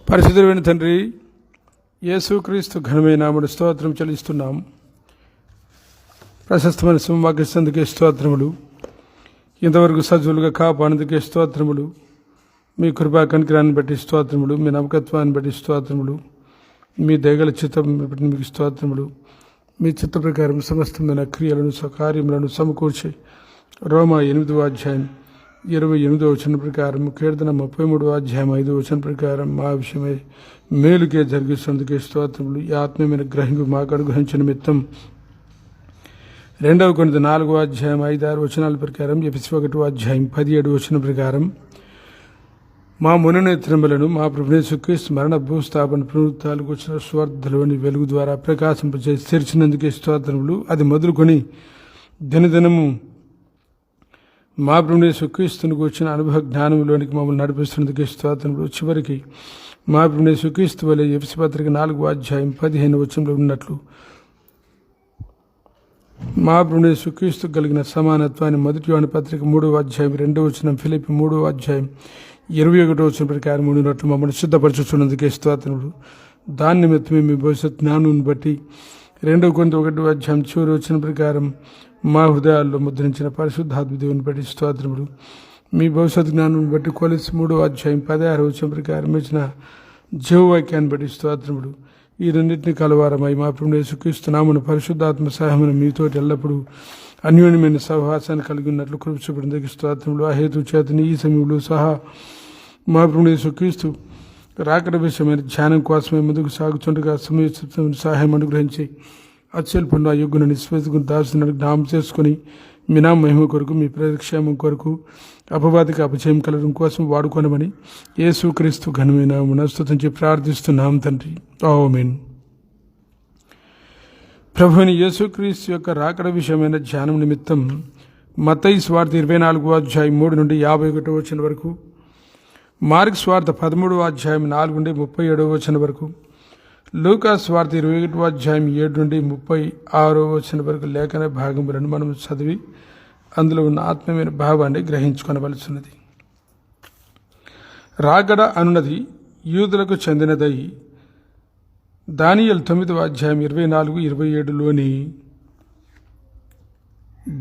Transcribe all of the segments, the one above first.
పరిశుద్ధుడైన తండ్రి యేసుక్రీస్తు ఘనమైన నామమున స్తోత్రం చెల్లిస్తున్నాం. ప్రశస్తమైన సింహాకిస్తందుకే స్తోత్రములు. ఇంతవరకు సజీవులుగా కాపానందుకే స్తోత్రములు. మీ కృపా కనికరాన్ని బట్టి స్తోత్రములు. మీ నమ్మకత్వాన్ని బట్టి స్తోత్రములు. మీ దయగల చిత్తం బట్టి మీకు స్తోత్రములు. మీ చిత్త ప్రకారం సమస్తమైన క్రియలను కార్యములను సమకూర్చి రోమా 8వ అధ్యాయం 28వ వచనం ప్రకారం, కీర్తన 33వ అధ్యాయం 5వ వచనం ప్రకారం మా విషయమై మేలుకే జరిగిస్తున్నందుకే స్తోత్రములు. ఈ ఆత్మీయమైన గ్రహింపు మాకు అనుగ్రహించిన నిమిత్తం 2 కొరింథీ 4వ అధ్యాయం 5-6 వచనాల ప్రకారం, ఎఫెసీ 1వ అధ్యాయం 17 వచనం ప్రకారం మా ముననేత్రములను మా ప్రభువైన యేసుక్రీస్తు మరణ భూస్థాపన పునరుత్థానాలకు వచ్చిన స్వార్థలోని వెలుగు ద్వారా ప్రకాశింపచేసి తెరిచినందుకే స్తోత్రములు. అది మొదలుకొని దినదినము మా ప్రభువైన యేసుక్రీస్తునికి వచ్చిన అనుభవ జ్ఞానంలోనికి మమ్మల్ని నడిపిస్తున్నందుకే స్తోత్రములు. చివరికి మా ప్రభువైన యేసుక్రీస్తు వలె ఎఫెసీ పత్రిక 4వ అధ్యాయం 15వ వచనంలో ఉన్నట్లు మా ప్రభువైన యేసుక్రీస్తు కలిగిన సమానత్వాన్ని మొదటి యోహాను పత్రిక 3వ అధ్యాయం 2వ వచనం, ఫిలిప్పీ 3వ అధ్యాయం 21వ వచనం ప్రకారం ఉన్నట్లు మమ్మల్ని సిద్ధపరచుతున్నందుకే స్తోత్రములు. దాని నిమిత్తమే మీ భవిష్యత్ జ్ఞానాన్ని బట్టి 2 కొరింథీ 1వ అధ్యాయం చివరి వచనం ప్రకారం మా హృదయాల్లో ముద్రించిన పరిశుద్ధాత్మ దేవుని బట్టి స్తోత్రములు. మీ భవిష్యత్ జ్ఞానం బట్టి కొలస్సీ 3వ అధ్యాయం 16వ వచనం ప్రకారం ఇచ్చిన జీవవాక్యాన్ని బట్టి స్తోత్రములు. ఈ రెండింటిని కలవారమై మా ప్రభువైన యేసుక్రీస్తు నామమున పరిశుద్ధాత్మ సహాయమున మీతో ఎల్లప్పుడూ అన్యోన్యమైన సహవాసాన్ని కలిగి ఉన్నట్లు కృప చూపినందుకు స్తోత్రములు. ఆ హేతు చేతని ఈ సమయంలో సహా మా ప్రభువైన యేసుక్రీస్తు రాకడ విషయమైన ధ్యానం కోసమే ముందుకు సాగుతుండగా సమయోచితమైన సహాయం అనుగ్రహించి అత్యల్పంలో అయోగ్యుని నిస్వేతకు దాసుని జ్ఞాపం చేసుకుని మీ నామ మహిమ కొరకు, మీ ప్రజక్షేమం కొరకు, అపవాదికి అపజయం కలగడం కోసం వాడుకోనమని యేసుక్రీస్తు ఘనమైన నామమున స్తుతించి ప్రార్థిస్తున్నాం తండ్రి. ఆమేన్. ప్రభువైన యేసుక్రీస్తు యొక్క రాకడ విషయమైన ధ్యానం నిమిత్తం మత్తయి సువార్త 24వ అధ్యాయం 3 నుండి 51వ వచనం వరకు, మార్కు సువార్త 13వ అధ్యాయం 4 నుండి 37వ వచనం వరకు, లూకా సువార్త 21వ అధ్యాయం 7 నుండి 36వ వచనం వరకు లేఖన భాగములను మనం చదివి అందులో ఉన్న ఆత్మీయమైన భావాన్ని గ్రహించుకొనవలసినది. రాకడ అనున్నది యూదులకు చెందినదై దానియేలు 9వ అధ్యాయం 24-27లోని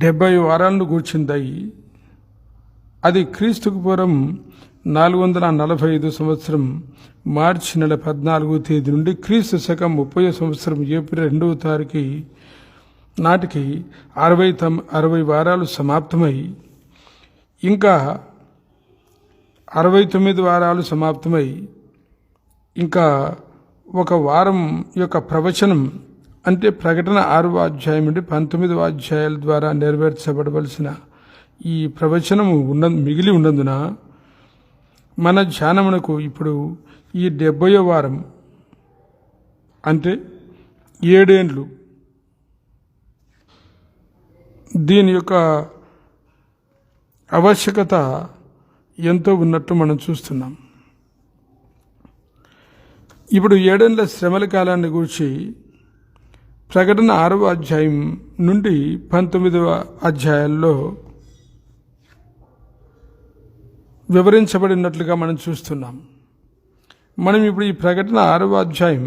70 వారాలను గూర్చిందై అది క్రీస్తుకు పూర్వం 445 సంవత్సరం మార్చి నెల 14వ తేదీ నుండి క్రీస్తు శకం 30వ సంవత్సరం ఏప్రిల్ 2వ తారీఖు నాటికి 60 వారాలు సమాప్తమై ఇంకా 69 వారాలు సమాప్తమై ఇంకా ఒక వారం యొక్క ప్రవచనం అంటే ప్రకటన 6వ అధ్యాయం నుండి 19వ అధ్యాయాల ద్వారా నెరవేర్చబడవలసిన ఈ ప్రవచనము మిగిలి ఉన్నందున మన ధ్యానమునకు ఇప్పుడు ఈ 70వ వారం అంటే 7 ఏండ్లు దీని యొక్క ఆవశ్యకత ఎంతో ఉన్నట్టు మనం చూస్తున్నాం. ఇప్పుడు 7 ఏళ్ల శ్రమల కాలాన్ని గురించి ప్రకటన 6వ అధ్యాయం నుండి 19వ అధ్యాయాల్లో వివరించబడినట్లుగా మనం చూస్తున్నాం. మనం ఇప్పుడు ఈ ప్రకటన 6వ అధ్యాయం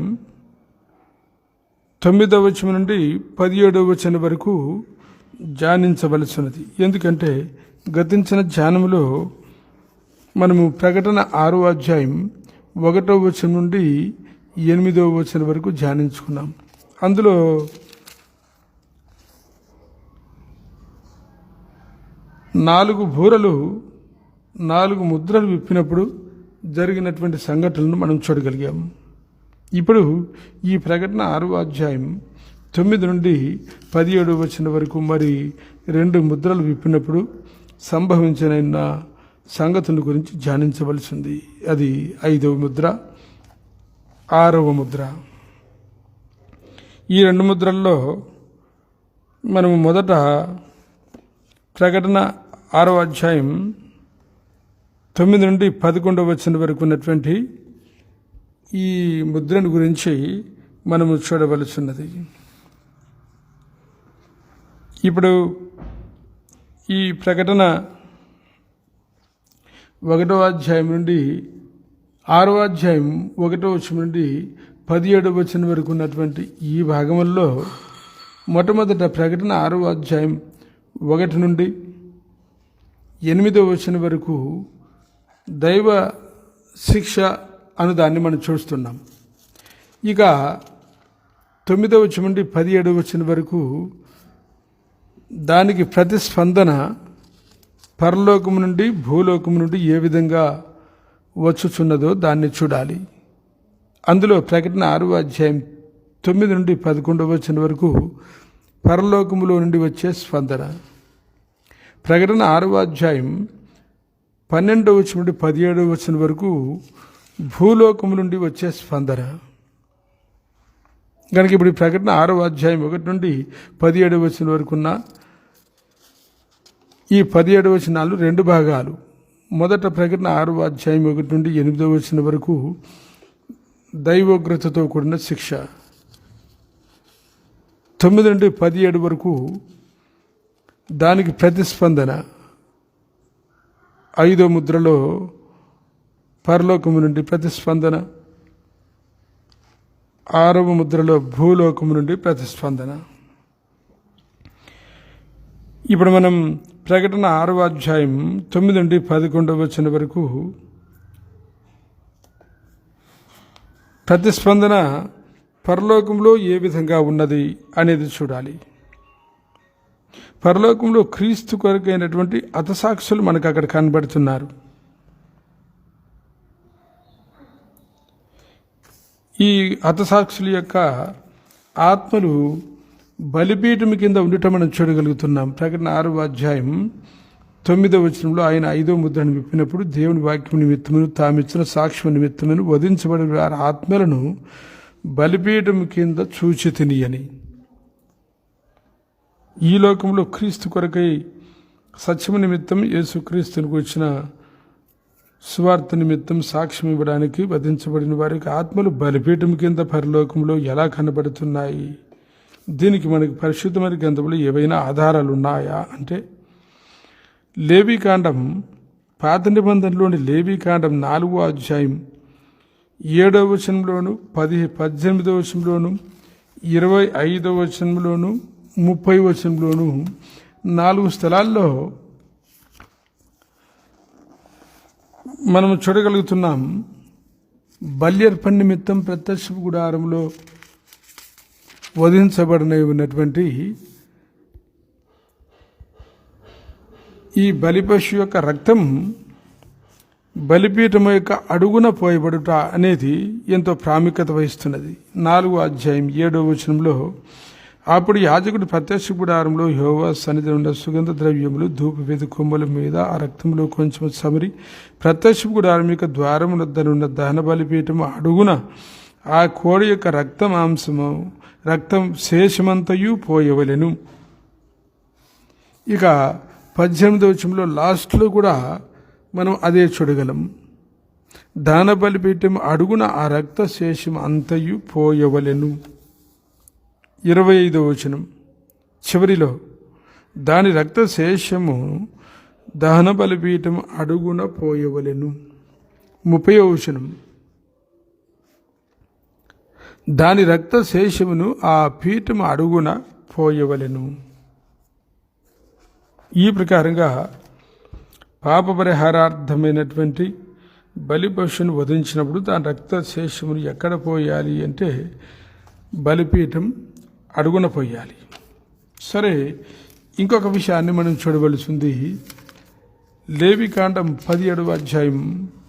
9వ వచనం నుండి 17వ వచనం వరకు ధ్యానించవలసినది. ఎందుకంటే గతించిన ధ్యానంలో మనము ప్రకటన 6వ అధ్యాయం 1వ వచనం నుండి 8వ వచనం వరకు ధ్యానించుకున్నాం. అందులో నాలుగు బూరలు 4 ముద్రలు విప్పినప్పుడు జరిగినటువంటి సంఘటనలను మనం చూడగలిగాము. ఇప్పుడు ఈ ప్రకటన 6వ అధ్యాయం 9 నుండి 17వ వచనం వరకు మరి 2 ముద్రలు విప్పినప్పుడు సంభవించిన సంగతుల గురించి ధ్యానించవలసింది. అది 5వ ముద్ర, 6వ ముద్ర. ఈ 2 ముద్రల్లో మనము మొదట ప్రకటన 6వ అధ్యాయం 9 నుండి 11వ వచనం వరకు ఉన్నటువంటి ఈ ముద్రను గురించి మనము చూడవలసినది. ఇప్పుడు ఈ ప్రకటన 1వ అధ్యాయం నుండి 6వ అధ్యాయం 1వ వచనం నుండి 17వ వచనం వరకు ఉన్నటువంటి ఈ భాగంలో మొట్టమొదట ప్రకటన 6వ అధ్యాయం 1 నుండి 8వ వచనం వరకు దైవ శిక్ష అను దాన్ని మనం చూస్తున్నాం. ఇక 9వ వచనం నుండి 17వ వచనం వరకు దానికి ప్రతిస్పందన పరలోకము నుండి భూలోకము నుండి ఏ విధంగా వచ్చుచున్నదో దాన్ని చూడాలి. అందులో ప్రకటన 6వ అధ్యాయం 9 నుండి 11వ వచనం వరకు పరలోకములో నుండి వచ్చే స్పందన, ప్రకటన 6వ అధ్యాయం 12వ వచనం నుండి 17వ వచనం వరకు భూలోకము నుండి వచ్చే స్పందన. కనుక ఇప్పుడు ప్రకటన 6వ అధ్యాయం 1 నుండి 17వ వచనం వరకు ఉన్న ఈ 17 వచనాలు 2 భాగాలు. మొదట ప్రకటన 6వ అధ్యాయం 1 నుండి 8వ వచనం వరకు దైవోగ్రతతో కూడిన శిక్ష, 9 నుండి 17 వరకు దానికి ప్రతిస్పందన, 5వ ముద్రలో పరలోకము నుండి ప్రతిస్పందన, 6వ ముద్రలో భూలోకము నుండి ప్రతిస్పందన. ఇప్పుడు మనం ప్రకటన 6వ అధ్యాయం 9 నుండి 11వ వచనం వరకు ప్రతిస్పందన పరలోకంలో ఏ విధంగా ఉన్నది అనేది చూడాలి. పరలోకంలో క్రీస్తు కొరకైనటువంటి హతసాక్షులు మనకు అక్కడ కనబడుతున్నారు. ఈ హతసాక్షుల యొక్క ఆత్మలు బలిపీఠం కింద ఉండటం మనం చూడగలుగుతున్నాం. ప్రకటన 6వ అధ్యాయం 9వ వచనంలో ఆయన 5వ ముద్రను విప్పినప్పుడు దేవుని వాక్యం నిమిత్తమును తామిచ్చిన సాక్ష్యం నిమిత్తమును వధించబడిన వారి ఆత్మలను బలిపీఠం కింద చూచి తినియని. ఈ లోకంలో క్రీస్తు కొరకై సత్యము నిమిత్తం యేసుక్రీస్తునికి వచ్చిన సువార్త నిమిత్తం సాక్ష్యం ఇవ్వడానికి వధించబడిన వారికి ఆత్మలు బలిపీఠం కింద పరలోకంలో ఎలా కనబడుతున్నాయి? దీనికి మనకి పరిశుద్ధమైన గ్రంథంలో ఏవైనా ఆధారాలు ఉన్నాయా అంటే, లేవీకాండం పాత నిబంధనలోని లేవీకాండం 4వ అధ్యాయం 7వ వచనంలోను 18వ వచనంలోను 25వ వచనంలోను 30వ వచనంలోను 4 స్థలాల్లో మనం చూడగలుగుతున్నాం. బల్యర్పణ నిమిత్తం ప్రత్యక్ష గుడారంలో వధించబడిన ఉన్నటువంటి ఈ బలిపశు యొక్క రక్తం బలిపీఠం యొక్క అడుగున పోయబడుట అనేది ఎంతో ప్రాముఖ్యత వహిస్తున్నది. 4వ అధ్యాయం 7వ వచనంలో అప్పుడు యాజకుడు ప్రత్యక్ష గుడారంలో యెహోవా సన్నిధిలో ఉన్న సుగంధ ద్రవ్యములు ధూపవేది కొమ్మల మీద ఆ రక్తంలో కొంచెం సమరి ప్రత్యక్ష గుడారం యొక్క ద్వారం వద్దనున్న దహన బలిపీఠం అడుగున ఆ కోడి యొక్క రక్తం శేషమంతయు పోయవలెను. ఇక 18వ వచనంలో లాస్ట్లో కూడా మనం అదే చూడగలం. దహన బలిపీఠం అడుగున ఆ రక్త శేషం అంతయు పోయవలెను. 25వ వచనం చివరిలో దాని రక్త శేషము దహన బలిపీఠం అడుగున పోయవలెను. 30వ వచనం దాని రక్త శేషమును ఆ పీఠం అడుగున పోయవలెను. ఈ ప్రకారంగా పాప పరిహారార్థమైనటువంటి బలిపశువును వధించినప్పుడు దాని రక్త శేషమును ఎక్కడ పోయాలి అంటే బలిపీఠం అడుగున పోయాలి. సరే, ఇంకొక విషయాన్ని మనం చూడవలసింది. లేవికాండం 17వ అధ్యాయం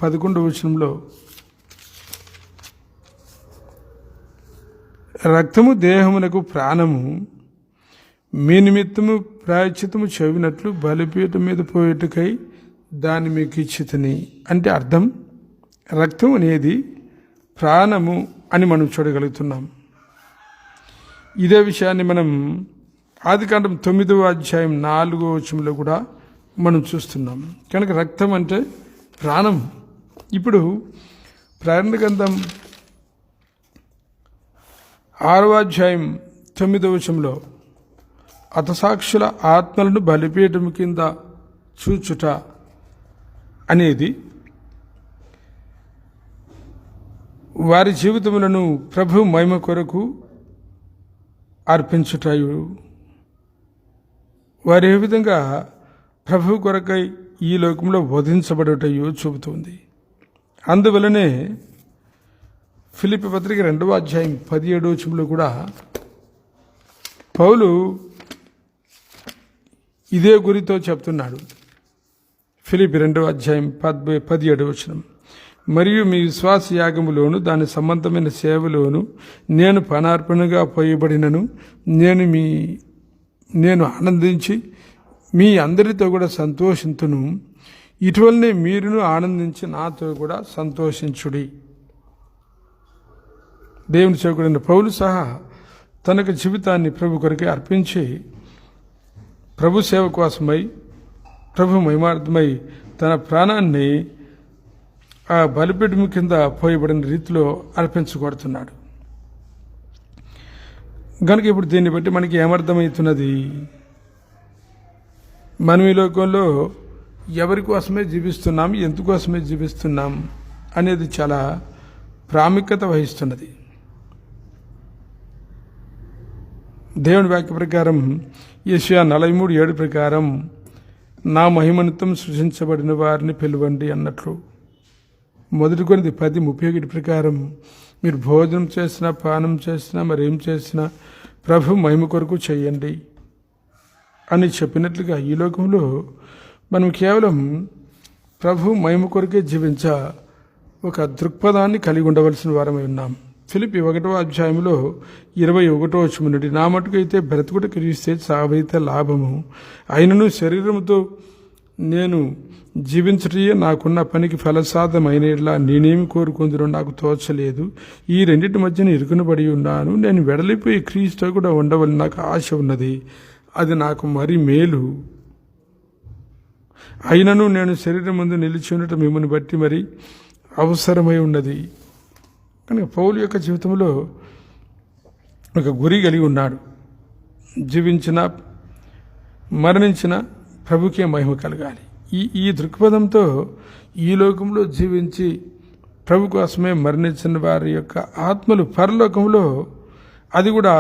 11వ వచనంలో రక్తము దేహమునకు ప్రాణము, మీ నిమిత్తము ప్రాయశ్చిత్తము చెవినట్లు బలిపీఠం మీద పోయేటకై దాన్ని మీకు ఇచ్చితిని. అంటే అర్థం రక్తం అనేది ప్రాణము అని మనం చూడగలుగుతున్నాం. ఇదే విషయాన్ని మనం ఆదికాండం 9వ అధ్యాయం 4వ వచనంలో కూడా మనం చూస్తున్నాం. కనుక రక్తం అంటే ప్రాణం. ఇప్పుడు ప్రకటన గ్రంథం 6వ అధ్యాయం 9వ వచనంలో హతసాక్షుల ఆత్మలను బలిపీఠం కింద చూచుట అనేది వారి జీవితములను ప్రభు మహిమ కొరకు అర్పించుటయు, వారు ఏ విధంగా ప్రభు కొరకై ఈ లోకంలో వధించబడుటయు చూపుతుంది. అందువలనే ఫిలిప్పీ పత్రిక 2వ అధ్యాయం 17వ వచనంలో కూడా పౌలు ఇదే గురితో చెప్తున్నాడు. ఫిలిప్పీ 2వ అధ్యాయం 17వ వచనం, మరియు మీ విశ్వాస యాగములోను దాని సంబంధమైన సేవలోను నేను పనార్పణగా పోయబడినను నేను ఆనందించి మీ అందరితో కూడా సంతోషింతును, ఇటువలనే మీరును ఆనందించి నాతో కూడా సంతోషించుడి. దేవుని సేవకుడైన పౌలు సహా తనకు జీవితాన్ని ప్రభు కొరకే అర్పించి ప్రభు సేవ కోసమై ప్రభు మహిమార్థమై తన ప్రాణాన్ని ఆ బలిపీఠము కింద పోయబడిన రీతిలో అర్పించగొడుతున్నాడు. కనుక ఇప్పుడు దీన్ని బట్టి మనకి ఏమర్థమవుతున్నది? మనం ఈ లోకంలో ఎవరి కోసమే జీవిస్తున్నాం, ఎందుకోసమే జీవిస్తున్నాం అనేది చాలా ప్రాముఖ్యత వహిస్తున్నది. దేవుని వాక్య ప్రకారం యెషయా 43:7 ప్రకారం నా మహిమనితం సృజించబడిన వారిని పిలువండి అన్నట్లు, 1 కొరింథీ 10:31 ప్రకారం మీరు భోజనం చేసినా పానం చేసినా మరేం చేసినా ప్రభు మహిమ కొరకు చేయండి అని చెప్పినట్లుగా ఈ లోకంలో మనం కేవలం ప్రభు మహిమ కొరకే జీవించ ఒక దృక్పథాన్ని కలిగి ఉండవలసిన వారమై ఉన్నాం. ఫిలిప్పీ 1వ అధ్యాయంలో 21వ వచనం నుండి, నా మటుకైతే బ్రతుకుట క్రీస్తే చావైతే లాభము, అయినను శరీరముతో నేను జీవించటయే నాకున్న పనికి ఫలసాధమైనలా నేనేమి కోరుకుందునో నాకు తోచలేదు. ఈ రెండింటి మధ్యన ఇరుకునబడి ఉన్నాను. నేను వెడలిపోయి క్రీస్తు కూడా ఉండవలని నాకు ఆశ ఉన్నది, అది నాకు మరి మేలు. అయినను నేను శరీరం ముందు నిలిచి ఉండటం మిమ్మల్ని బట్టి మరి అవసరమై ఉన్నది. కనుక పౌలు యొక్క జీవితంలో ఒక గురి కలిగి ఉన్నాడు. జీవించిన మరణించిన ప్రభుకే మహిమ కలగాలి. ఈ దృక్పథంతో ఈ లోకంలో జీవించి ప్రభు కోసమే మరణించిన వారి యొక్క ఆత్మలు పరలోకంలో, అది కూడా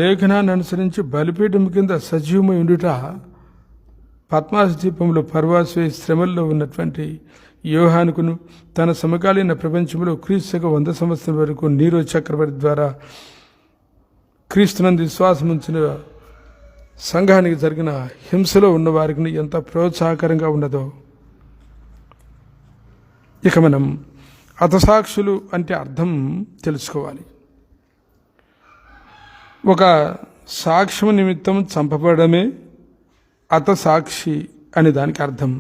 లేఖనాన్ని అనుసరించి బలిపీఠం కింద సజీవమై ఉండుట, పద్మాస ద్వీపంలో పర్వాసే శ్రమల్లో ఉన్నటువంటి యోహానుకును తన సమకాలీన ప్రపంచంలో క్రీస్తుకు 100 సంవత్సరాల వరకు నీరో చక్రవర్తి ద్వారా క్రీస్తునందు విశ్వాసం ఉంచిన సంఘానికి జరిగిన హింసలో ఉన్న వారికి ఎంత ప్రోత్సాహకరంగా ఉన్నదో. ఇక మనం హతసాక్షులు అంటే అర్థం తెలుసుకోవాలి. ఒక సాక్ష్యం నిమిత్తం చంపబడమే హతసాక్షి అనే దానికి అర్థం.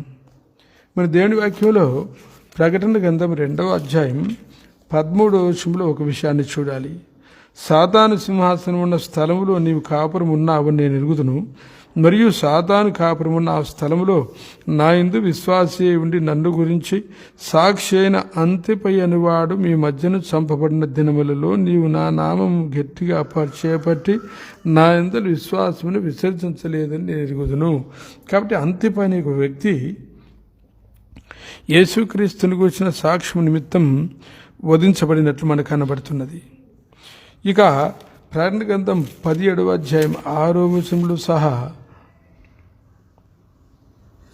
మన దేవుని వాక్యంలో ప్రకటన గ్రంథం 2వ అధ్యాయం 13వ వచనంలో ఒక విషయాన్ని చూడాలి. సాతాను సింహాసనం ఉన్న స్థలములో నీవు కాపురం ఉన్నావని నేను ఎరుగుదును, మరియు సాతాను కాపురం ఉన్న ఆ స్థలములో నా యందు విశ్వాసి ఉండి నన్ను గురించి సాక్షి అయిన అంతిపై అనువాడు మీ మధ్యను చంపబడిన దినములలో నీవు నా నామము గట్టిగా చేపట్టి నా యందు విశ్వాసమును విసర్జించలేదని నేను ఎరుగుదును. కాబట్టి అంతిపై అనే ఒక వ్యక్తి యేసుక్రీస్తుని గురించిన సాక్ష్యం నిమిత్తం వధించబడినట్లు మనకు కనబడుతున్నది. ఇక ప్రకటన గ్రంథం 17వ అధ్యాయం 6వ వచనంలో సహా,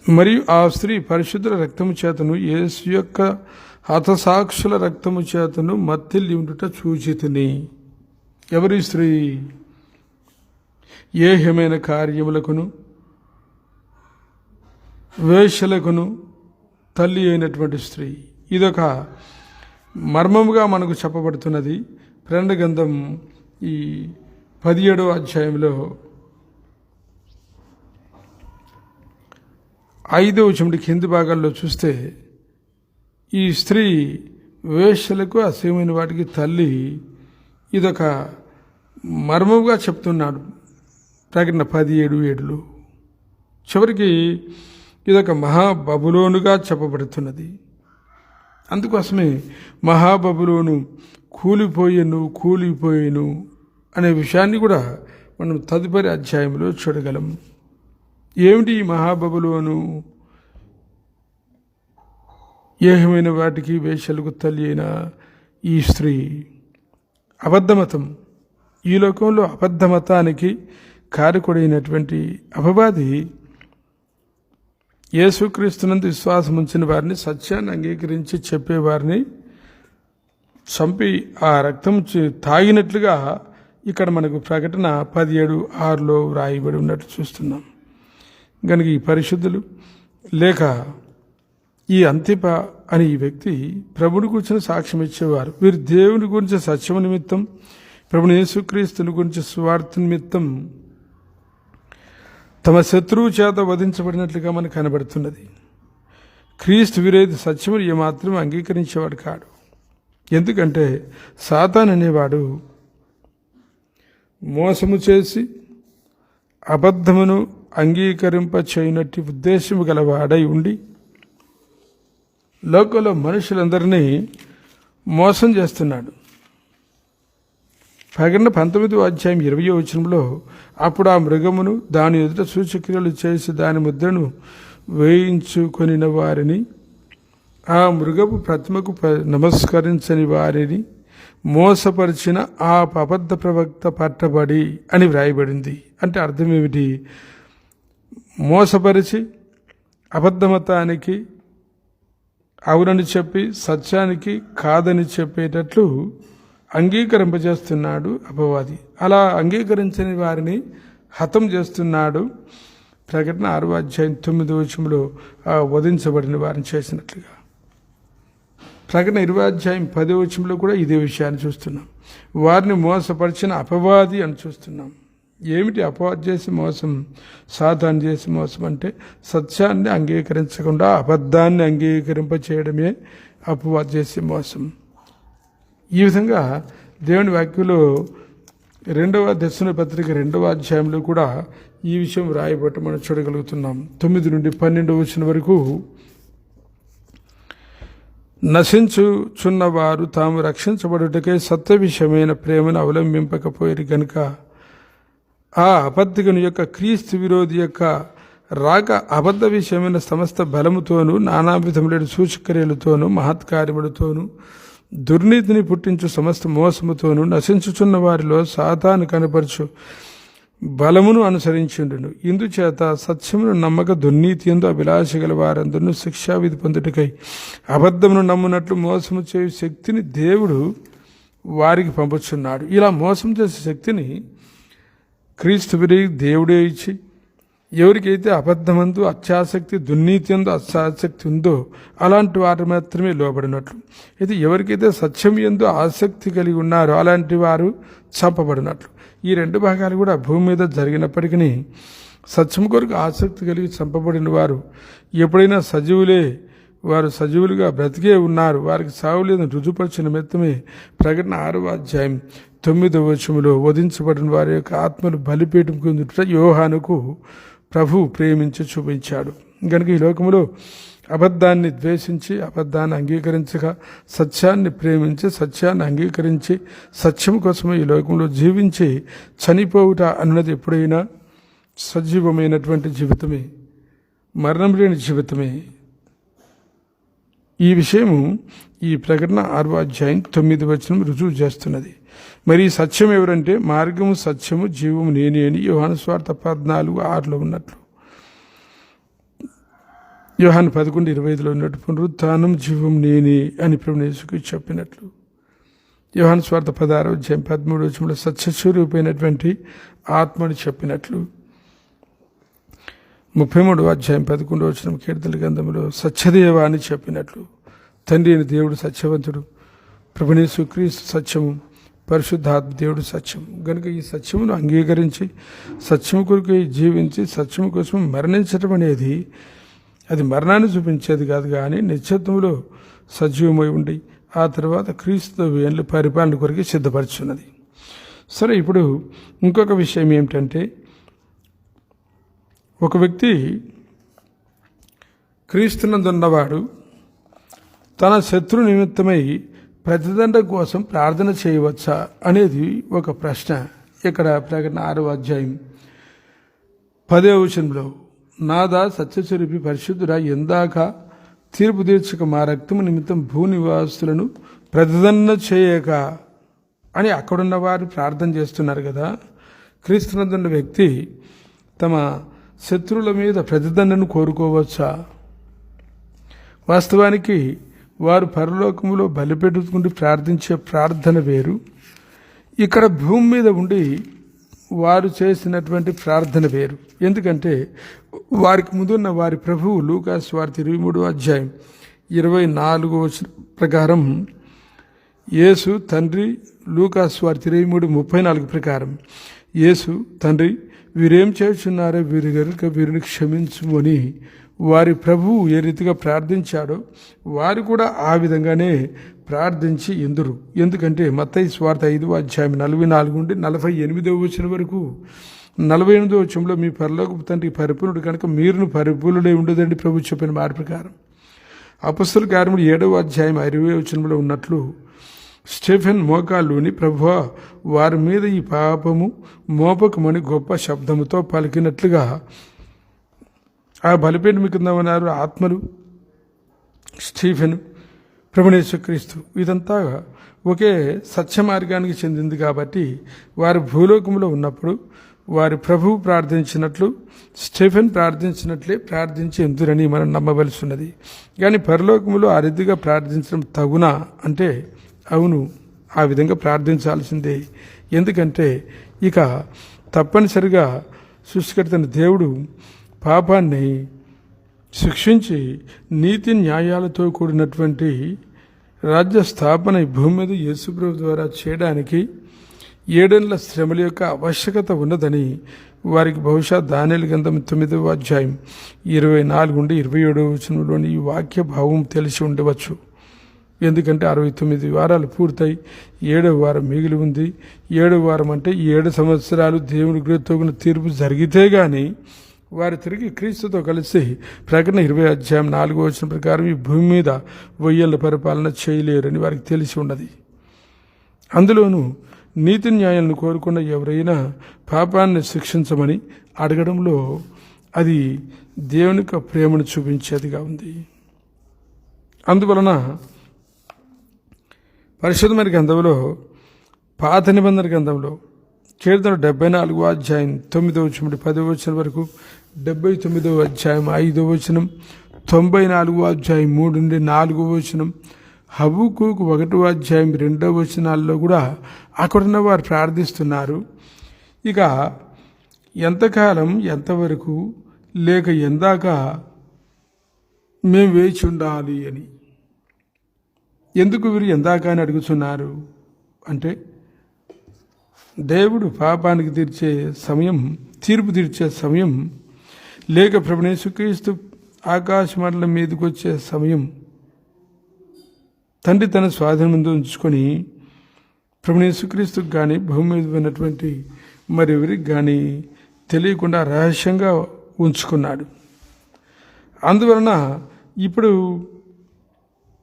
మరియు ఆ స్త్రీ పరిశుద్ధుల రక్తము చేతను యేసు యొక్క హతసాక్షుల రక్తము చేతను మత్తిల్లి ఉండుట చూచితిని. ఎవరి స్త్రీ? ఏహ్యమైన కార్యములకును వేశ్యలకును తల్లి అయినటువంటి స్త్రీ. ఇదొక మర్మముగా మనకు చెప్పబడుతున్నది. ప్రకటన గ్రంథం ఈ 17వ అధ్యాయంలో 5వ వచనం కింది భాగాల్లో చూస్తే ఈ స్త్రీ వేశ్యలకు అసహ్యమైన వాటికి తల్లి. ఇదొక మర్మముగా చెప్తున్నాడు ప్రకటన 17:7. చివరికి ఇదొక మహాబబులోనుగా చెప్పబడుతున్నది. అందుకోసమే మహాబబులోను కూలిపోయేను అనే విషయాన్ని కూడా మనం తదుపరి అధ్యాయంలో చూడగలం. ఏమిటి ఈ మహాబబులోను? ఏహమైన వాటికి వేశ్యలకు తల్లి అయిన ఈ స్త్రీ అబద్ధమతం, ఈ లోకంలో అబద్ధమతానికి కారకుడైనటువంటి అపవాది యేసుక్రీస్తునందు విశ్వాసం ఉంచిన వారిని, సత్యాన్ని అంగీకరించి చెప్పేవారిని చంపి ఆ రక్తం తాగినట్లుగా ఇక్కడ మనకు ప్రకటన 17:6లో రాయబడి ఉన్నట్టు చూస్తున్నాం. కనుక ఈ పరిశుద్ధులు లేక ఈ అంతిప అనే ఈ వ్యక్తి ప్రభుని గురించి సాక్ష్యం ఇచ్చేవారు. వీరు దేవుని గురించి సత్యము నిమిత్తం, ప్రభుని యేసుక్రీస్తుని గురించి సువార్త నిమిత్తం తమ శత్రువు చేత వధించబడినట్లుగా మనకు కనబడుతున్నది. క్రీస్తు విరోధి సత్యమును ఏమాత్రం అంగీకరించేవాడు కాడు. ఎందుకంటే సాతాన్ అనేవాడు మోసము చేసి అబద్ధమును అంగీకరింప చేయనట్టి ఉద్దేశము గలవాడై ఉండి లోకంలో మనుషులందరినీ మోసం చేస్తున్నాడు. ప్రకటన 19:20 అప్పుడు ఆ మృగమును దాని ఎదుట సూచక్రియలు చేసి దాని ముద్రను వేయించుకొనిన వారిని, ఆ మృగపు ప్రతిమకు నమస్కరించని వారిని మోసపరిచిన ఆ అబద్ధ ప్రవక్త పట్టబడి అని వ్రాయబడింది. అంటే అర్థం ఏమిటి? మోసపరిచి అబద్ధమతానికి అవునని చెప్పి సత్యానికి కాదని చెప్పేటట్లు అంగీకరింపజేస్తున్నాడు అపవాది. అలా అంగీకరించని వారిని హతం చేస్తున్నాడు. ప్రకటన 6:9 వధించబడిన వారిని చేసినట్లుగా. ప్రకటన 20:10 కూడా ఇదే విషయాన్ని చూస్తున్నాం. వారిని మోసపరిచిన అపవాది అని చూస్తున్నాం. ఏమిటి అపవాది చేసి మోసం? సాతాను చేసి మోసం అంటే సత్యాన్ని అంగీకరించకుండా అబద్ధాన్ని అంగీకరింప చేయడమే అపవాది చేసి మోసం. ఈ విధంగా దేవుని వాక్యంలో 2వ దశలోనిపత్రిక 2వ అధ్యాయంలో కూడా ఈ విషయం రాయబట్టి మనం చూడగలుగుతున్నాం. 9-12 వరకు, నశించుచున్నవారు తాము రక్షించబడుటకై సత్య విషయమైన ప్రేమను అవలంబింపకపోయారు గనుక ఆ అబద్ధికుని యొక్క క్రీస్తు విరోధి యొక్క రాక అబద్ధ విషయమైన సమస్త బలముతోనూ నానా విధములైన సూచక్రియలతోనూ మహత్కార్యములతోనూ దుర్నీతిని పుట్టించు సమస్త మోసముతోనూ నశించుచున్న వారిలో సాతాను కనపరచు బలమును అనుసరించుండును. ఇందుచేత సత్యమును నమ్మక దుర్నీతి యందు అభిలాష గల వారందరూ శిక్షావిధి పొందుటకై అబద్ధమును నమ్మునట్లు మోసము చేయు శక్తిని దేవుడు వారికి పంపుచున్నాడు. ఇలా మోసం చేసే శక్తిని క్రీస్తు విరోధి దేవుడే ఇచ్చి, ఎవరికైతే అబద్ధమందు అత్యాసక్తి, దుర్నీతి యందు అత్యాసక్తి ఉందో అలాంటి వారు మాత్రమే లోబడినట్లు, అయితే ఎవరికైతే సత్యం యందు ఆసక్తి కలిగి ఉన్నారో అలాంటి వారు చంపబడినట్లు. ఈ 2 భాగాలు కూడా భూమి మీద జరిగినప్పటికీ సత్యం కొరకు ఆసక్తి కలిగి చంపబడిన వారు ఎప్పుడైనా సజీవులే, వారు సజీవులుగా బ్రతికే ఉన్నారు, వారికి సావు లేదని రుజుపరిచిన నిమిత్తమే ప్రకటన 6:9 వధించబడిన వారి యొక్క ఆత్మలు బలిపీఠం కిందుట యోహానుకు ప్రభు ప్రేమించి చూపించాడు. కనుక ఈ లోకములో అబద్ధాన్ని ద్వేషించి అబద్ధాన్ని అంగీకరించక సత్యాన్ని ప్రేమించి సత్యాన్ని అంగీకరించి సత్యం కోసమే ఈ లోకంలో జీవించి చనిపోవుట అన్నది ఎప్పుడైనా సజీవమైనటువంటి జీవితమే, మరణం లేని జీవితమే. ఈ విషయము ఈ ప్రకటన 6:9 రుజువు చేస్తున్నది. మరి ఈ సత్యం ఎవరంటే మార్గము సత్యము జీవము నేనే అని యోహాను సువార్త 14:6 ఉన్నట్లు, యోహాను 11:25 ఉన్నట్టు, పునరుత్థానం జీవం నేనే అని ప్రభువు యేసుకు చెప్పినట్లు, యోహాను సువార్త 16:13 సత్యస్వరూపమైనటువంటి ఆత్మని చెప్పినట్లు, 33:11 కీర్తనల గ్రంథంలో సత్యదేవ అని చెప్పినట్లు, తండ్రి అయిన దేవుడు సత్యవంతుడు, ప్రభువు యేసుక్రీస్తు సత్యము, పరిశుద్ధాత్మ దేవుడు సత్యము. కనుక ఈ సత్యమును అంగీకరించి సత్యము కొరకు జీవించి సత్యము కోసం మరణించడం అనేది అది మరణాన్ని చూపించేది కాదు, కానీ నిత్యత్వంలో సజీవమై ఉండి ఆ తర్వాత క్రీస్తు ఏళ్ళ పరిపాలన కొరకు సిద్ధపరుచున్నది. సరే, ఇప్పుడు ఇంకొక విషయం ఏమిటంటే, ఒక వ్యక్తి క్రీస్తునందున్నవాడు తన శత్రు నిమిత్తమై ప్రతిదండ కోసం ప్రార్థన చేయవచ్చా అనేది ఒక ప్రశ్న. ఇక్కడ ప్రకటన 6:10 నాదా సత్యస్వరూపి పరిశుద్ధుడా, ఎందాక తీర్పు తీర్చక మా రక్తము నిమిత్తం భూనివాసులను ప్రతిదండన చేయక అని అక్కడున్న వారు ప్రార్థన చేస్తున్నారు కదా. క్రీస్తునందున్న వ్యక్తి తమ శత్రువుల మీద ప్రతిదండను కోరుకోవచ్చా? వాస్తవానికి వారు పరలోకములో బలిపెట్టుకుంటూ ప్రార్థించే ప్రార్థన వేరు, ఇక్కడ భూమి మీద ఉండి వారు చేసినటువంటి ప్రార్థన వేరు. ఎందుకంటే వారికి ముందున్న వారి ప్రభువు లూకాసు వార్త 23 ప్రకారం యేసు తండ్రి, లూకాసు వార్త 23:34 ప్రకారం యేసు తండ్రి వీరేం చేస్తున్నారో వీరి గనుక వీరిని క్షమించుము అని వారి ప్రభువు ఏ రీతిగా ప్రార్థించాడో వారు కూడా ఆ విధంగానే ప్రార్థించి ఎందురు. ఎందుకంటే మత్తయి సువార్త 5:44-48 వరకు 48 మీ పరలోకపు తండ్రి పరిపూర్ణుడు కనుక మీరును పరిపూర్ణుడై ఉండదండి ప్రభు చెప్పిన మాట ప్రకారం. అపొస్తలుల కార్యములు 7:20 ఉన్నట్లు స్టెఫెన్ మోకాళ్ళుని ప్రభువా వారి మీద ఈ పాపము మోపకమని గొప్ప శబ్దముతో పలికినట్లుగా ఆ బలిపీఠం కింద ఉన్నారు ఆత్మలు, స్టీఫెన్, ప్రభువైన యేసుక్రీస్తు. ఇదంతా ఒకే సత్య మార్గానికి చెందింది కాబట్టి వారు భూలోకంలో ఉన్నప్పుడు వారి ప్రభువు ప్రార్థించినట్లు స్టెఫెన్ ప్రార్థించినట్లే ప్రార్థించి ఎందురని మనం నమ్మవలసి ఉన్నది. కానీ పరలోకములో ఆ రీతిగా ప్రార్థించడం తగునా అంటే అవును, ఆ విధంగా ప్రార్థించాల్సిందే. ఎందుకంటే ఇక తప్పనిసరిగా సృష్టికర్తైన దేవుడు పాపాన్ని శిక్షించి నీతి న్యాయాలతో కూడినటువంటి రాజ్య స్థాపన ఈ భూమి మీద యేసుప్రభు ద్వారా చేయడానికి 7 ఏళ్ల శ్రమల యొక్క ఆవశ్యకత ఉన్నదని వారికి బహుశా దానియేలు గ్రంథం 9:24-27 ఈ వాక్య భావం తెలిసి ఉండవచ్చు. ఎందుకంటే 69 వారాలు పూర్తయి 7వ వారం మిగిలి ఉంది. 7వ వారం అంటే 7 సంవత్సరాలు దేవుని తగిన తీర్పు జరిగితే గాని వారు తిరిగి క్రీస్తుతో కలిసి ప్రకటన 20:4 ప్రకారం ఈ భూమి మీద 1000 ఏళ్ల పరిపాలన చేయలేరని వారికి తెలిసి ఉన్నది. అందులోనూ నీతి న్యాయాలను కోరుకున్న ఎవరైనా పాపాన్ని శిక్షించమని అడగడంలో అది దేవుని యొక్క ప్రేమను చూపించేదిగా ఉంది. అందువలన పరిశుద్ధమైన గ్రంథంలో పాత నిబంధన గ్రంథంలో కీర్తన 74:9-10 వరకు, 79:5, 94:3-4 హబక్కూకు 1:2 కూడా అక్కడున్న వారు ప్రార్థిస్తున్నారు. ఇక ఎంతకాలం, ఎంతవరకు, లేక ఎందాక మేము వేచి ఉండాలి అని. ఎందుకు వీరు ఎందాక అని అడుగుతున్నారు అంటే దేవుడు పాపానికి తీర్పు తీర్చే సమయం, లేక ప్రభువైన యేసుక్రీస్తు ఆకాశ మండలం మీదకి వచ్చే సమయం తండ్రి తన స్వాధీనం ముందు ఉంచుకొని ప్రభువైన యేసుక్రీస్తుకు కానీ భూమి మీద ఉన్నటువంటి మరెవరికి కానీ తెలియకుండా రహస్యంగా ఉంచుకున్నాడు. అందువలన ఇప్పుడు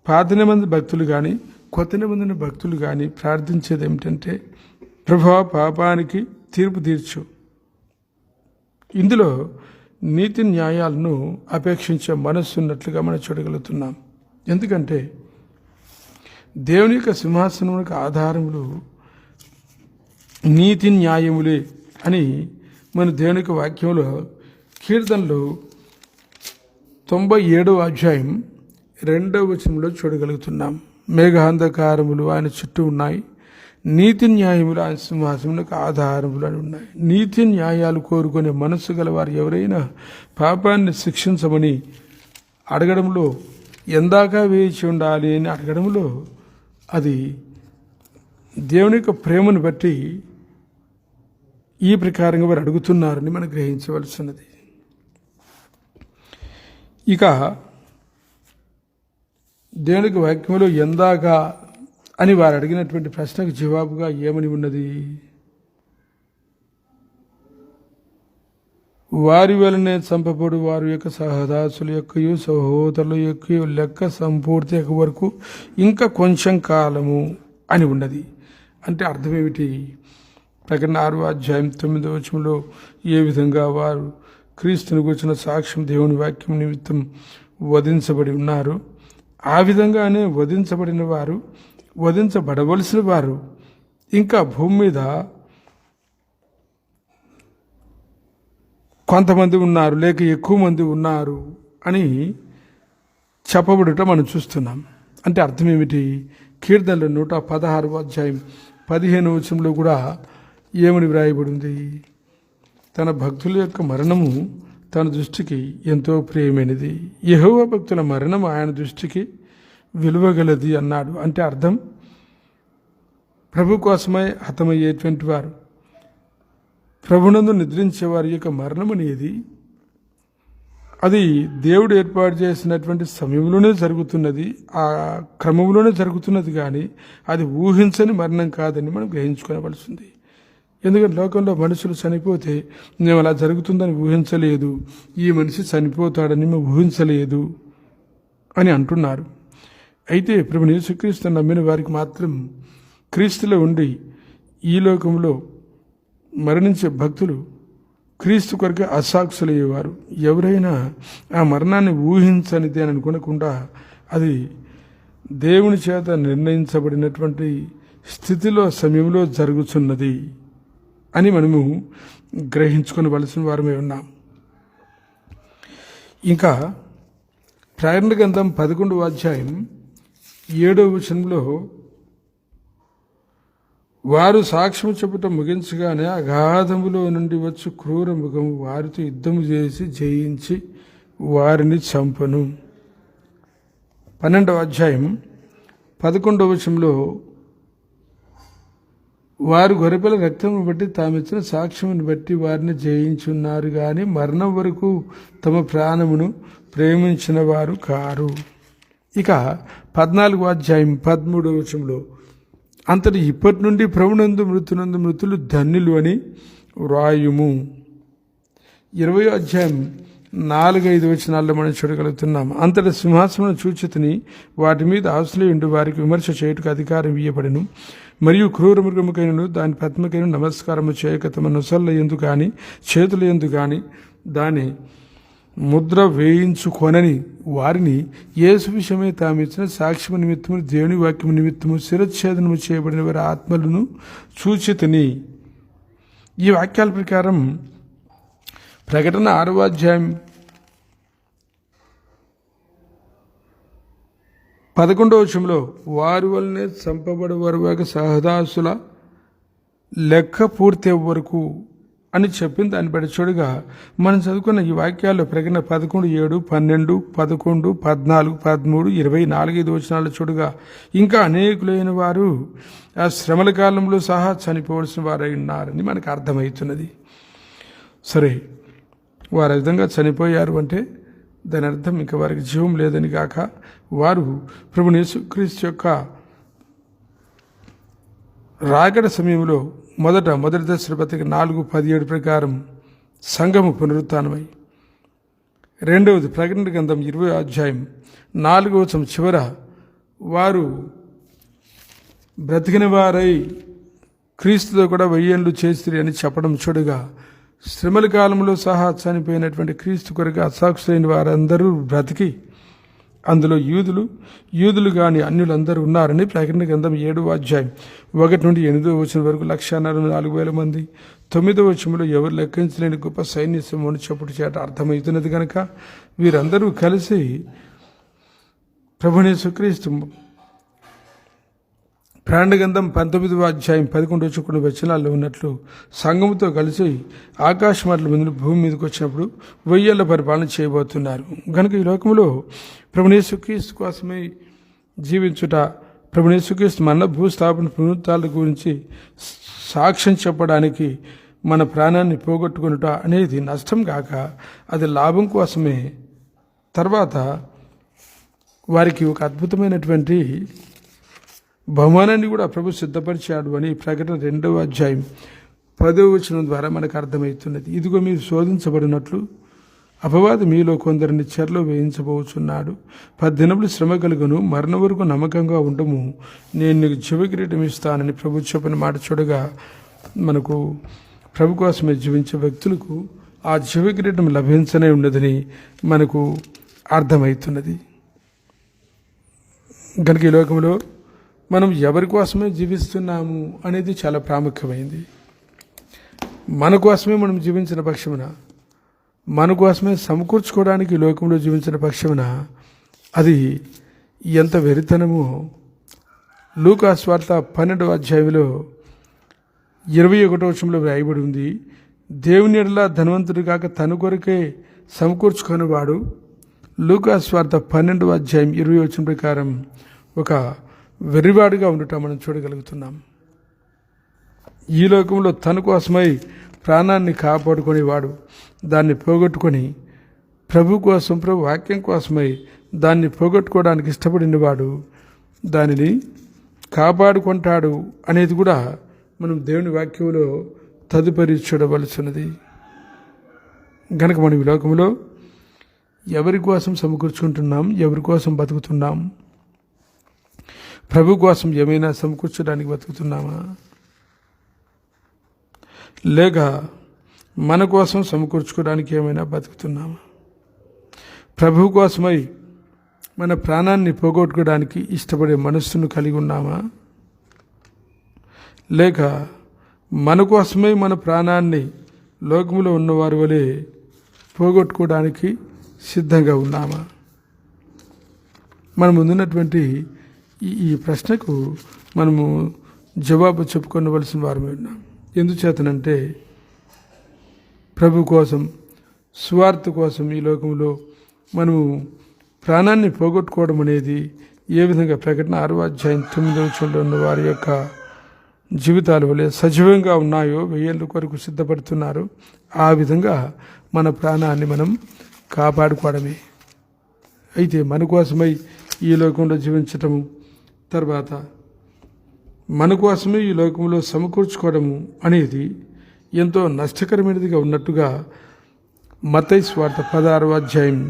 పాత నిబంధన భక్తులు కానీ కొత్త నిబంధన భక్తులు కానీ ప్రార్థించేది ఏమిటంటే ప్రభువా పాపానికి తీర్పు తీర్చు. ఇందులో నీతి న్యాయాలను అపేక్షించే మనస్సు ఉన్నట్లుగా మనం చూడగలుగుతున్నాం. ఎందుకంటే దేవుని యొక్క సింహాసనములకు ఆధారములు నీతి న్యాయములే అని మన దేవుని యొక్క వాక్యంలో కీర్తనలు 97:2 చూడగలుగుతున్నాం. మేఘాంధకారములు ఆయన చుట్టూ ఉన్నాయి, నీతి న్యాయములు ఆయన సింహాసనములకు ఆధారములు అని ఉన్నాయి. నీతి న్యాయాలు కోరుకునే మనస్సు గల వారు ఎవరైనా పాపాన్ని శిక్షించమని అడగడంలో ఎందాకా వేచి ఉండాలి అని అడగడంలో అది దేవుని యొక్క ప్రేమను బట్టి ఈ ప్రకారంగా వారు అడుగుతున్నారని మనం గ్రహించవలసినది. ఇక దేవునికి వాక్యంలో ఎందాకా అని వారు అడిగినటువంటి ప్రశ్నకు జవాబుగా ఏమని ఉన్నది? వారి వలనే చంపబడు వారి యొక్క సహదాసుల యొక్కయు సహోదరుల యొక్కయు లెక్క సంపూర్తి వరకు ఇంకా కొంచెం కాలము అని ఉన్నది. అంటే అర్థమేమిటి? ప్రకటన 6:9 ఏ విధంగా వారు క్రీస్తుని గురించిన సాక్ష్యం దేవుని వాక్యం నిమిత్తం వధించబడి ఉన్నారు, ఆ విధంగానే వధించబడిన వారు వధించబడవలసిన వారు ఇంకా భూమి మీద కొంతమంది ఉన్నారు, లేక ఎక్కువ మంది ఉన్నారు అని చెప్పబడుట మనం చూస్తున్నాం. అంటే అర్థం ఏమిటి? కీర్తనలు 116వ అధ్యాయం 15వ వచనంలో కూడా ఏమని వ్రాయబడింది? తన భక్తుల యొక్క మరణము తన దృష్టికి ఎంతో ప్రియమైనది, యెహోవా భక్తుల మరణం ఆయన దృష్టికి విలువగలది అన్నాడు. అంటే అర్థం, ప్రభు కోసమై హతమయ్యేటువంటి వారు, ప్రభునందు నిద్రించే వారి యొక్క మరణం అనేది అది దేవుడు ఏర్పాటు చేసినటువంటి సమయంలోనే జరుగుతున్నది, ఆ క్రమంలోనే జరుగుతున్నది, కానీ అది ఊహించని మరణం కాదని మనం గ్రహించుకోవలసింది. ఎందుకంటే లోకంలో మనుషులు చనిపోతే మేము అలా జరుగుతుందని ఊహించలేదు, ఈ మనిషి చనిపోతాడని మేము ఊహించలేదు అని అంటున్నారు. అయితే ప్రభుని యేసుక్రీస్తు నమ్మిన వారికి మాత్రం క్రీస్తులో ఉండి ఈ లోకంలో మరణించే భక్తులు క్రీస్తు కొరకు అసాక్షులయ్యేవారు. ఎవరైనా ఆ మరణాన్ని ఊహించనిది అని అనుకోకుండా అది దేవుని చేత నిర్ణయించబడినటువంటి స్థితిలో సమయంలో జరుగుతున్నది అని మనము గ్రహించుకోవలసిన వారమే ఉన్నాం. ఇంకా ప్రకటన గ్రంథం 11వ అధ్యాయం 7వ వచనంలో, వారు సాక్ష్యం చెప్పుట ముగించగానే అగాధములో నుండి వచ్చి క్రూర మృగము వారితో యుద్ధము చేసి జయించి వారిని చంపను. 12వ అధ్యాయం 11వ వచనంలో, వారు గొర్రెపిల్ల రక్తమును బట్టి తామిచ్చిన సాక్ష్యమును బట్టి వారిని జయించున్నారు, కానీ మరణం వరకు తమ ప్రాణమును ప్రేమించిన వారు కారు. ఇక 14వ అధ్యాయం 13వ వచనంలో, అంతటి ఇప్పటి నుండి ప్రభునందు మృతులు ధన్యులు అని వ్రాయుము. 20వ అధ్యాయం 4-5 వచనాల్లో మనం చూడగలుగుతున్నాం. అంతటి సింహాసనం చూచితిని, వాటి మీద ఆశ్రయుండి వారికి విమర్శ చేయుటకు అధికారం ఇయ్యబడెను, మరియు క్రూర మృగముకైనను దాని ప్రతిమకైన నమస్కారము చేయక తమ నొసళ్ళ యందు కానీ చేతుల యందు కానీ దాని ముద్ర వేయించుకొనని వారిని యేసు విషయమే తాము ఇచ్చిన సాక్ష్యము నిమిత్తము దేవుని వాక్యము నిమిత్తము శిరచ్ఛేదనము చేయబడిన వారి ఆత్మలను చూచితిని. ఈ వాక్యాల ప్రకారం ప్రకటన 6వ అధ్యాయం 11వ వచనంలో, వారి వల్లనే చంపబడి వరకు సహదాసుల లెక్క పూర్తి వరకు అని చెప్పింది. దాన్ని బట్టి చూడగా మనం చదువుకున్న ఈ వాక్యాల్లో ప్రకటన 11, 7, 12, 11, 14, 13, 24 వచనాలు చూడగా ఇంకా అనేకులైన వారు ఆ శ్రమల కాలంలో సహా చనిపోవలసిన వారై ఉన్నారని మనకు అర్థమవుతున్నది. సరే, వారు ఆ విధంగా చనిపోయారు అంటే దాని అర్థం ఇంకా వారికి జీవం లేదని కాక, వారు ప్రభువు యేసుక్రీస్తు యొక్క రాకడ సమయంలో మొదటి దశ పత్రిక 4:17 ప్రకారం సంఘము పునరుత్థానమై, రెండవది ప్రకటన గ్రంథం 20వ అధ్యాయం 4వ వచనం చివర వారు బ్రతికిన వారై క్రీస్తుతో కూడా 1000 ఏళ్ళు చేసిరి అని చెప్పడం చూడగా, శ్రమల కాలంలో సహా చనిపోయినటువంటి క్రీస్తు కొరకు అసాక్షులైన వారందరూ బ్రతికి, అందులో యూదులు కానీ అన్యులందరూ ఉన్నారని ప్రకటన గ్రంథం 7వ అధ్యాయం 1 నుండి 8వ వచనం వరకు 1,04,000 మంది, 9వ వచనంలో ఎవరు లెక్కించలేని గొప్ప సైన్య సమూహం చెప్పుడు చేట అర్థమవుతున్నది కనుక వీరందరూ కలిసి ప్రభువు యేసుక్రీస్తు ప్రకటన గ్రంథం 19వ అధ్యాయం 11 వచనాల్లో ఉన్నట్లు సంఘముతో కలిసి ఆకాశ మండలం మీద భూమి మీదకి వచ్చినప్పుడు 1000 ఏళ్ల పరిపాలన చేయబోతున్నారు. కనుక ఈ లోకంలో ప్రభువు యేసుక్రీస్తు కోసమే జీవించుట, ప్రభువు యేసుక్రీస్తు మన భూస్థాపన పునరుత్థానాల గురించి సాక్ష్యం చెప్పడానికి మన ప్రాణాన్ని పోగొట్టుకునుట అనేది నష్టం కాక అది లాభం కోసమే. తర్వాత వారికి ఒక అద్భుతమైనటువంటి బహుమానాన్ని కూడా ప్రభు సిద్ధపరిచాడు అని ప్రకటన 2వ అధ్యాయం 10వ వచనం ద్వారా మనకు అర్థమవుతున్నది. ఇదిగో మీరు శోధించబడినట్లు అపవాది మీలో కొందరిని చెరలో వేయించబోచున్నాడు. 10 దినములు శ్రమ కలుగును, మరణం వరకు నమ్మకంగా ఉండము, నేను నీకు జీవ కిరీటం ఇస్తానని ప్రభు చెప్పిన మాట చూడగా, మనకు ప్రభు కోసమే జీవించే వ్యక్తులకు ఆ జీవ కిరీటం లభించనే ఉండదని మనకు అర్థమవుతున్నది. కనుక ఈ లోకంలో మనం ఎవరి కోసమే జీవిస్తున్నాము అనేది చాలా ప్రాముఖ్యమైంది. మన కోసమే మనం జీవించిన పక్షమున, మన కోసమే సమకూర్చుకోవడానికి లోకంలో జీవించిన పక్షమున అది ఎంత వెరితనమో లూకా సువార్త 12వ అధ్యాయంలో 21వ వచనంలో వ్రాయబడి ఉంది. దేవుని ఎడల ధనవంతుడు కాక తన కొరకే సమకూర్చుకునేవాడు లూకా సువార్త 12వ అధ్యాయం 20వ వచనం ప్రకారం ఒక వెర్రివాడిగా ఉండటం మనం చూడగలుగుతున్నాం. ఈ లోకంలో తన కోసమై ప్రాణాన్ని కాపాడుకునేవాడు దాన్ని పోగొట్టుకొని ప్రభు కోసం, ప్రభు వాక్యం కోసమై దాన్ని పోగొట్టుకోవడానికి ఇష్టపడినవాడు దానిని కాపాడుకుంటాడు అనేది కూడా మనం దేవుని వాక్యంలో తదుపరి చూడవలసినది. కనుక మనం ఈ లోకంలో ఎవరి కోసం సమకూర్చుకుంటున్నాం, ఎవరి కోసం బతుకుతున్నాం? ప్రభు కోసం ఏమైనా సమకూర్చడానికి బతుకుతున్నామా, లేక మన కోసం సమకూర్చుకోవడానికి ఏమైనా బతుకుతున్నామా? ప్రభు కోసమై మన ప్రాణాన్ని పోగొట్టుకోవడానికి ఇష్టపడే మనస్సును కలిగి ఉన్నామా, లేక మన కోసమే మన ప్రాణాన్ని లోకములో ఉన్నవారి వలె పోగొట్టుకోవడానికి సిద్ధంగా ఉన్నామా? మన ముందున్నటువంటి ఈ ప్రశ్నకు మనము జవాబు చెప్పుకోవలసిన వారమే ఉన్నాం. ఎందుచేతనంటే ప్రభు కోసం, స్వార్థ కోసం ఈ లోకంలో మనము ప్రాణాన్ని పోగొట్టుకోవడం అనేది ఏ విధంగా ప్రకటన 6వ అధ్యాయం 9వ వచనంలో ఉన్న వారి యొక్క జీవితాల వలె సజీవంగా ఉన్నాయో, 1000 ఏళ్ళ కొరకు సిద్ధపడుతున్నారు, ఆ విధంగా మన ప్రాణాన్ని మనం కాపాడుకోవడమే. అయితే మన కోసమై ఈ లోకంలో జీవించటము, తర్వాత మన కోసమే ఈ లోకంలో సమకూర్చుకోవడము అనేది ఎంతో నష్టకరమైనదిగా ఉన్నట్టుగా మత్తయి సువార్త 16వ అధ్యాయం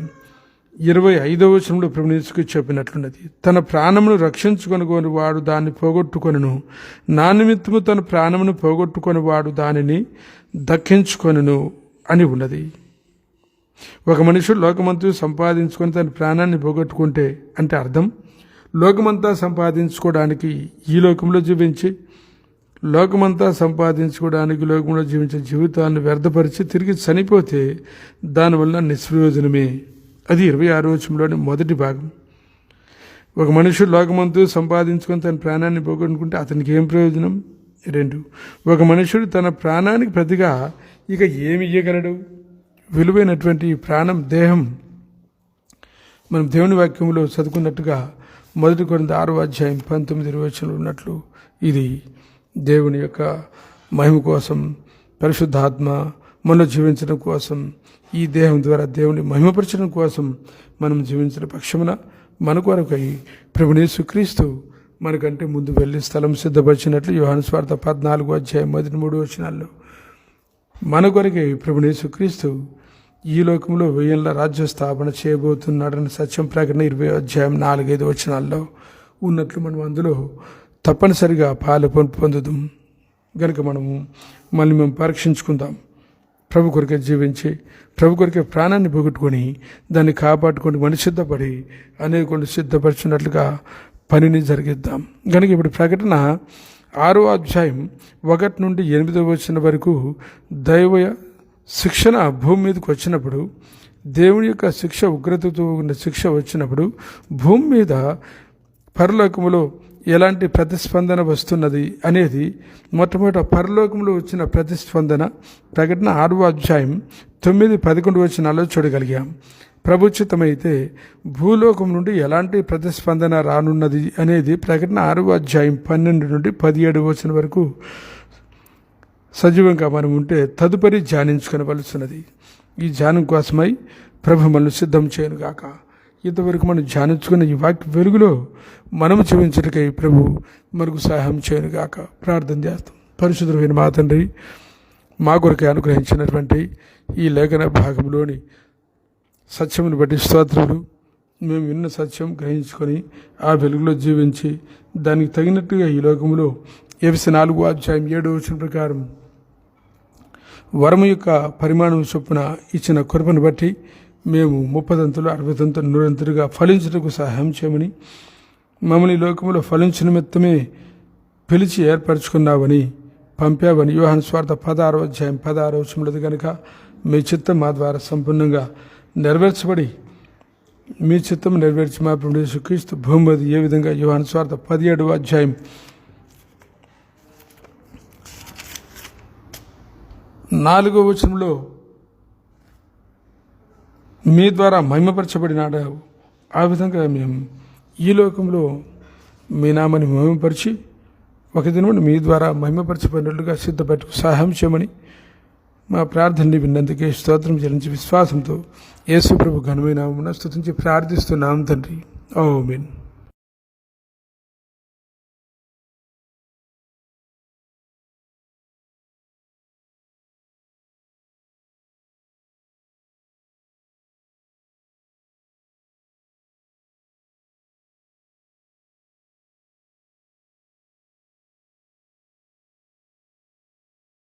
25వ వచనంలో ప్రభువు యేసు చెప్పినట్లున్నది. తన ప్రాణమును రక్షించుకొనుకొని వాడు దాన్ని పోగొట్టుకొనును, నా నిమిత్తము తన ప్రాణమును పోగొట్టుకొని వాడు దానిని దక్కించుకొనును అని ఉన్నది. ఒక మనుషుడు లోకమంతా సంపాదించుకొని తన ప్రాణాన్ని పోగొట్టుకుంటే అంటే అర్థం లోకమంతా సంపాదించుకోవడానికి ఈ లోకంలో జీవించి, లోకమంతా సంపాదించుకోవడానికి లోకంలో జీవించే జీవితాన్ని వ్యర్థపరిచి తిరిగి చనిపోతే దానివల్ల నిష్ప్రయోజనమే. అది 26వ వచనంలోని మొదటి భాగం. ఒక మనుషుడు లోకమంతా సంపాదించుకొని తన ప్రాణాన్ని పోగొట్టుకుంటే అతనికి ఏం ప్రయోజనం? 2, ఒక మనుషుడు తన ప్రాణానికి ప్రతిగా ఇక ఏమి ఇయ్యగలడు? విలువైనటువంటి ప్రాణం, దేహం. మనం దేవుని వాక్యంలో చదువుకున్నట్టుగా 1 కొరింథీ 6వ అధ్యాయం 19-20 వచనంలో ఉన్నట్లు ఇది దేవుని యొక్క మహిమ కోసం, పరిశుద్ధాత్మ మనలో జీవించడం కోసం, ఈ దేహం ద్వారా దేవుని మహిమపరచడం కోసం మనం జీవించిన పక్షమున మన కొరకై ప్రభువు యేసుక్రీస్తు మనకంటే ముందు వెళ్ళి స్థలం సిద్ధపరిచినట్లు యోహాను సువార్త 14వ అధ్యాయం 1-3 వచనాల్లో మన కొరకై ప్రభువు యేసుక్రీస్తు ఈ లోకంలో 1000 ఏళ్ల రాజ్య స్థాపన చేయబోతున్నాడని సత్యం ప్రకటన 20వ అధ్యాయం 4-5 వచనాల్లో ఉన్నట్లు మనం అందులో తప్పనిసరిగా పాలు పొందుదాం. కనుక మనము మళ్ళీ మేము పరీక్షించుకుందాం. ప్రభు కొరకే జీవించి, ప్రభు కొరకే ప్రాణాన్ని పోగొట్టుకొని దాన్ని కాపాడుకొని మనిషి సిద్ధపడి అనేక సిద్ధపరిచినట్లుగా పనిని జరిగిద్దాం. కనుక ఇప్పుడు ప్రకటన 6వ అధ్యాయం 1-8 వచనం వరకు దైవ శిక్షణ భూమి మీదకి వచ్చినప్పుడు, దేవుని యొక్క శిక్ష, ఉగ్రతతో ఉన్న శిక్ష వచ్చినప్పుడు భూమి మీద పరలోకములో ఎలాంటి ప్రతిస్పందన వస్తున్నది అనేది మొట్టమొదట పరలోకంలో వచ్చిన ప్రతిస్పందన ప్రకటన 6వ అధ్యాయం 9-11 వచనాల్లో చూడగలిగాం. ప్రభుచితమైతే భూలోకం నుండి ఎలాంటి ప్రతిస్పందన రానున్నది అనేది ప్రకటన 6వ అధ్యాయం 12-17 వచనం వరకు సజీవంగా మనం ఉంటే తదుపరి ధ్యానించుకొనవలసినది. ఈ ధ్యానం కోసమై ప్రభు మనల్ని సిద్ధం చేయను గాక. ఇంతవరకు మనం ధ్యానించుకున్న ఈ వాక్య వెలుగులో మనము జీవించటకై ప్రభు మనకు సహాయం చేయను గాక. ప్రార్థన చేస్తాం. పరిశుద్ధమైన మా తండ్రి, మా కొరకై అనుగ్రహించినటువంటి ఈ లేఖన భాగంలోని సత్యమును బట్టి స్తోత్రములు. మేము విన్న సత్యం గ్రహించుకొని ఆ వెలుగులో జీవించి దానికి తగినట్టుగా ఈ లోకంలో ఎఫెసీ 4వ అధ్యాయం 7వ వచనం ప్రకారం వరము యొక్క పరిమాణం చొప్పున ఇచ్చిన కృపను బట్టి మేము 30 తంతులు 60 తంతులు 100 తంతులుగా ఫలించుటకు సహాయం చేయమని మమ్మల్ని ఈ లోకంలో ఫలించిన నిమిత్తమే పిలిచి ఏర్పరచుకున్నావని పంపావని యోహాను సువార్త 16వ అధ్యాయం 16వ వచనంలో కనుక మీ చిత్తం మా ద్వారా సంపూర్ణంగా నెరవేర్చబడి మీ చిత్తం నెరవేర్చి మా ప్రభువు యేసుక్రీస్తు భూమి మీద ఏ విధంగా యోహాను సువార్త 17వ అధ్యాయం 4వ వచనంలో మీ ద్వారా మహిమపరచబడినాడు, ఆ విధంగా మేము ఈ లోకంలో మీ నామాన్ని మహిమపరిచి ఒక దినమును మీ ద్వారా మహిమపరచబడినట్లుగా సిద్ధపెట్టుకు సహాయం చేయమని మా ప్రార్థనని విన్నందుకే స్తోత్రం చెల్లించి విశ్వాసంతో యేసు ప్రభు ఘనమైన నామమున స్తుతించి ప్రార్థిస్తున్నాం తండ్రి. ఆమేన్.